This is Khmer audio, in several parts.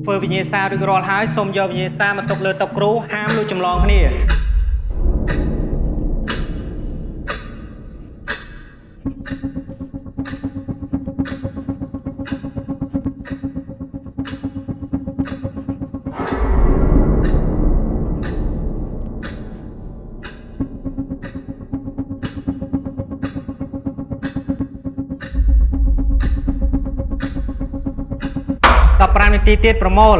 ធ្វើវិញ្ញាសាឬរាល់ហើយសូមយកវិញ្ញាសាមកទុកលើតុគ្រូហាមលួចចម្លងគ្នា15 នាទីទៀតប្រមូល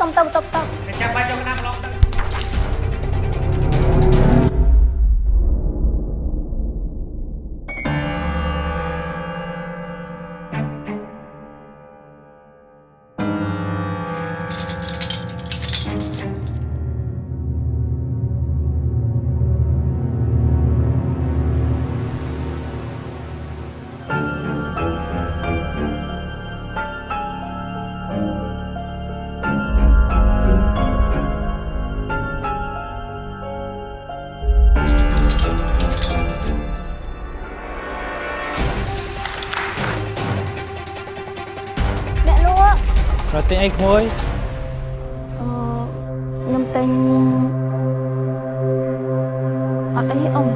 សុំទៅតបចាំបាច់យកណាម្លងទៅរត់ទិញអីក្មួយខ្ញុំទិញអត់អីអ៊ំ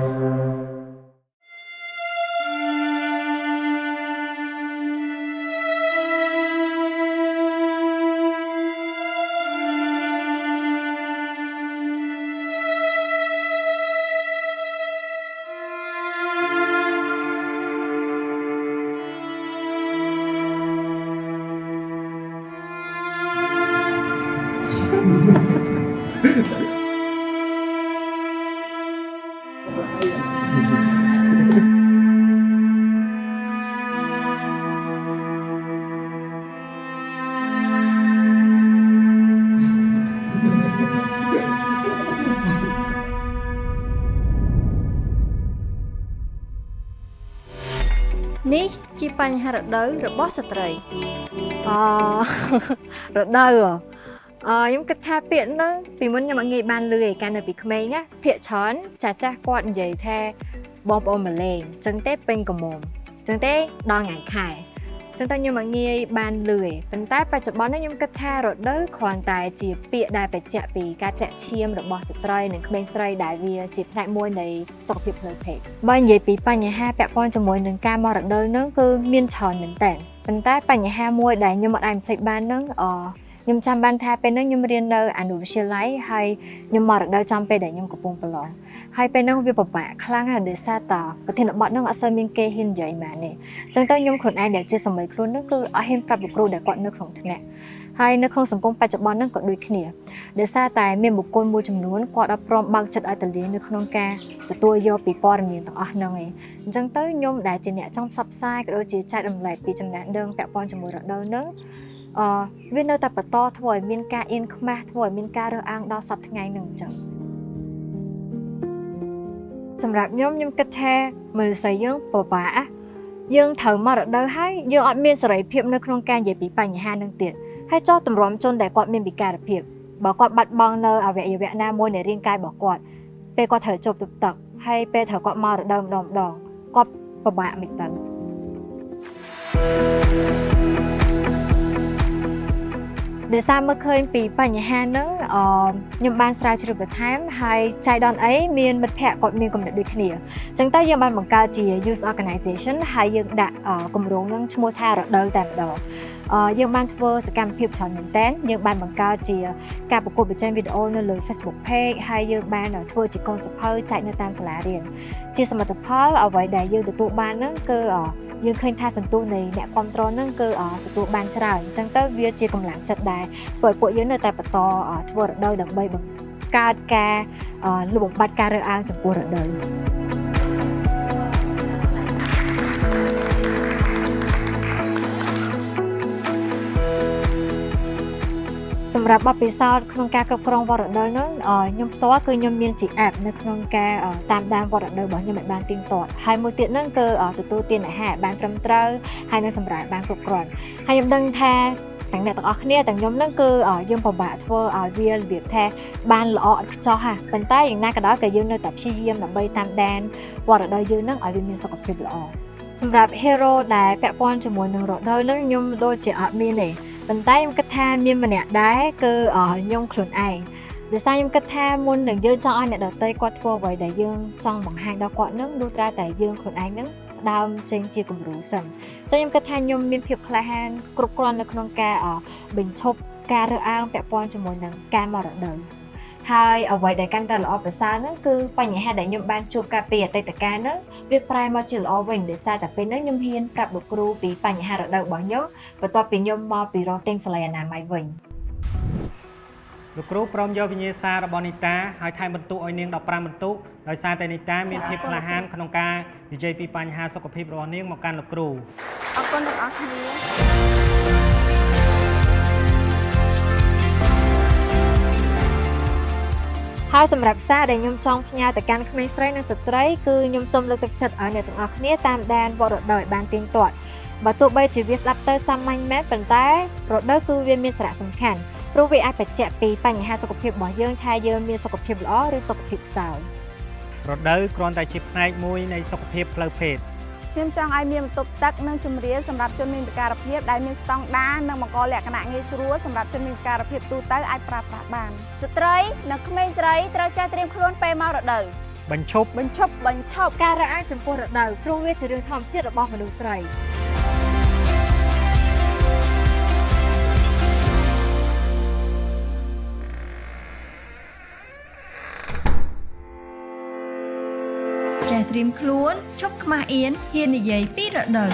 នេះជាបញ្ហារដូវរបស់ស្ត្រីរដូវខ្ញុំគិតថាពាក្យហ្នឹងពីមុនខ្ញុំអត់ងាយបានលឺឯកាលនៅពីក្មេងណាភាគច្រើនចាស់គាត់និយាយថាបងប្អូនមកលេងអញ្ចឹងទេពេញកមុំអញ្ចឹងទេដល់ថ្ងៃខែអញ្ចឹងតែខ្ញុំអត់ងាយបានលឺឯប៉ុន្តែបច្ចុប្បន្ននេះខ្ញុំគិតថារដូវគ្រាន់តែជាពាក្យដែលបញ្ជាក់ពីការធាក់ឈាមរបស់ស្ត្រីនិងក្មេងស្រីដែលវាជាផ្នែកមួយនៃសុខភាពផ្លូវភេទបើនិយាយពីបញ្ហាពាក់ព័ន្ធជាមួយនឹងការមករដូវហ្នឹងគឺមានច្រើនមែនតើប៉ុន្តែបញ្ហាមួយដែលខ្ញុំអត់អាចភ្លេចបានហ្នឹងខ្ញុំចាំបានថាពេលហ្នឹងខ្ញុំរៀននៅអនុវិទ្យាល័យហើយខ្ញុំមករដូវចំពេលដែលខ្ញុំកំពុងប្រឡងហើយពេលហ្នឹងវាពិបាកខ្លាំងណាស់ដោយសារតែប្រធានបទហ្នឹងអត់សូវមានគេហ៊ាននិយាយមកនេះអញ្ចឹងទៅខ្ញុំខ្លួនឯងដែលជាសម័យខ្លួនហ្នឹងគឺអត់ហ៊ានប្រាប់លោកគ្រូដែលគាត់នៅក្នុងថ្នាក់ហើយនៅក្នុងសង្គមបច្ចុប្បន្នហ្នឹងក៏ដូចគ្នាដោយសារតែមានបុគ្គលមួយចំនួនគាត់អត់ព្រមបើកចិត្តឲ្យតលានៅក្នុងការទទួលយកពីព័ត៌មានទាំងអស់ហ្នឹងឯងអញ្ចឹងទៅខ្ញុំដែលជាអ្នកចង់ផ្សព្វផ្សាយក៏ដូចជាចែករំលែកពីចំណេះដឹងពាក់ព័ន្ធជាមួយរដូវហ្នឹងវានៅតែបន្តធ្វើឲ្យមានការអៀនខ្មាស់ធ្វើឲ្យមានការរើសអើងដល់សប្តាហ៍ថ្ងៃហ្នឹងអញ្ចឹងសម្រាប់ខ្ញុំគិតថាមើលស្អីយើងពិបាកយើងត្រូវមករដូវហើយយើងអត់មានសេរីភាពនៅក្នុងការនិយាយពីបញ្ហាហ្នឹងទៀតហើយចោះតម្រាំជនដែលគាត់មានពិការភាពបើគាត់បាត់បង់នៅអវយវៈណាមួយនៃរាងកាយរបស់គាត់ពេលគាត់ត្រូវជប់ទឹកហើយពេលត្រូវគាត់មករដូវម្ដងគាត់ពិបាកមិនទៅដោយសារមើលឃើញពីបញ្ហាហ្នឹងខ្ញុំបានស្រាវជ្រាវបន្ថែមហើយចៃដន្យអីមានមិត្តភ័ក្តិគាត់មានគំនិតដូចគ្នាអញ្ចឹងទៅយើងបានបង្កើតជា youth organization ហើយយើងដាក់គម្រោងហ្នឹងឈ្មោះថារដូវតែម្ដងយើងបានធ្វើសកម្មភាពច្រើនមែនទែនយើងបានបង្កើតជាការប្រកួតប្រជែងវីដេអូនៅលើ Facebook Page ហើយយើងបានធ្វើជាកូនសៀវភៅចែកនៅតាមសាលារៀនជាសមិទ្ធផលអ្វីដែលយើងទទួលបានហ្នឹងគឺយើងឃើញថាសន្ទុះនៃអ្នកគ្រប់គ្រងហ្នឹងគឺទទួលបានច្រើនអញ្ចឹងទៅវាជាកម្លាំងចិត្តដែរព្រោះពួកយើងនៅតែបន្តធ្វើរដូវដើម្បីបង្កើតការលុបបំបាត់ការរើសអើងចំពោះរដូវ សម្រាប់បទពិសោធន៍ក្នុងការគ្រប់គ្រងវត្តរដូវហ្នឹងខ្ញុំផ្ទាល់គឺខ្ញុំមានជា app នៅក្នុងការតាមដានវត្តរដូវរបស់ខ្ញុំឲ្យបានទៀងទាត់ហើយមួយទៀតហ្នឹងគឺទទួលទានអាហារបានត្រឹមត្រូវហើយនឹងសម្រាប់បានគ្រប់គ្រាន់ហើយខ្ញុំដឹងថាទាំងអ្នកទាំងអស់គ្នាទាំងខ្ញុំហ្នឹងគឺយើងពិបាកធ្វើឲ្យវារបៀបថាបានល្អឥតខ្ចោះហ่ะប៉ុន្តែយ៉ាងណាក៏ដោយក៏យើងនៅតែព្យាយាមដើម្បីតាមដានវត្តរដូវយើងហ្នឹងឲ្យវាមានសុខភាពល្អសម្រាប់ hero ដែលពាក់ព័ន្ធជាមួយនឹងរដូវហ្នឹងខ្ញុំដូចជាអត់មានទេប៉ុន្តែខ្ញុំគិតថាមានម្នាក់ដែរគឺខ្ញុំខ្លួនឯងដោយសារខ្ញុំគិតថាមុននឹងយើងចង់ឲ្យអ្នកដទៃគាត់ធ្វើអ្វីដែលយើងចង់បង្ហាញដល់គាត់ហ្នឹងលុះត្រាតែយើងខ្លួនឯងហ្នឹងដើមចេញជាគំរូសិនចឹងខ្ញុំគិតថាខ្ញុំមានភាពក្លាហានគ្រប់គ្រាន់នៅក្នុងការបញ្ឈប់ការរើសអើងពាក់ព័ន្ធជាមួយនឹងការមករដូវហើយអ្វីដែលកាន់តែល្អប្រសើរហ្នឹងគឺបញ្ហាដែលខ្ញុំបានជួបកាលពីអតីតកាលហ្នឹងវាប្រែមកជាល្អវិញដោយសារតែពេលហ្នឹងខ្ញុំហ៊ានប្រាប់លោកគ្រូពីបញ្ហារដូវរបស់ខ្ញុំបន្ទាប់ពីខ្ញុំមកពីរកទិញសាលាអនាម័យវិញលោកគ្រូព្រមយកវិញ្ញាសារបស់នីតាហើយថែមបន្ទុកឲ្យនាង15បន្ទុកដោយសារតែនីតាមានភាពក្លាហានក្នុងការនិយាយពីបញ្ហាសុខភាពរបស់នាងមកកាន់លោកគ្រូអរគុណទាំងអស់គ្នាហើយសម្រាប់សារដែលខ្ញុំចង់ផ្ញើទៅកាន់ក្មេងស្រីនិងស្ត្រីគឺខ្ញុំសូមលើកទឹកចិត្តឲ្យអ្នកទាំងអស់គ្នាតាមដានវត្តរដូវឲ្យបានទៀងទាត់បើទោះបីជាវាស្ដាប់ទៅសាមញ្ញមែនប៉ុន្តែរដូវគឺវាមានសារៈសំខាន់ព្រោះវាអាចបញ្ជាក់ពីបញ្ហាសុខភាពរបស់យើងថាយើងមានសុខភាពល្អឬសុខភាពខ្សោយរដូវគ្រាន់តែជាផ្នែកមួយនៃសុខភាពផ្លូវភេទខ្ញុំចង់ឲ្យមានបន្ទប់ទឹកនិងជម្រាលសម្រាប់ជនមានពិការភាពដែលមានស្តង់ដារនិងបង្កលក្ខណៈងាយស្រួលសម្រាប់ជនមានពិការភាពទូទៅអាចប្រើប្រាស់បានស្ត្រីនិងក្មេងស្រីត្រូវចេះត្រៀមខ្លួនពេលមករដូវបញ្ឈប់ការរើសអើងចំពោះរដូវព្រោះវាជារឿងធម្មជាតិរបស់មនុស្សស្រីចេះត្រៀមខ្លួនឈប់ខ្មាស់អៀនហ៊ាននិយាយពីរដូវ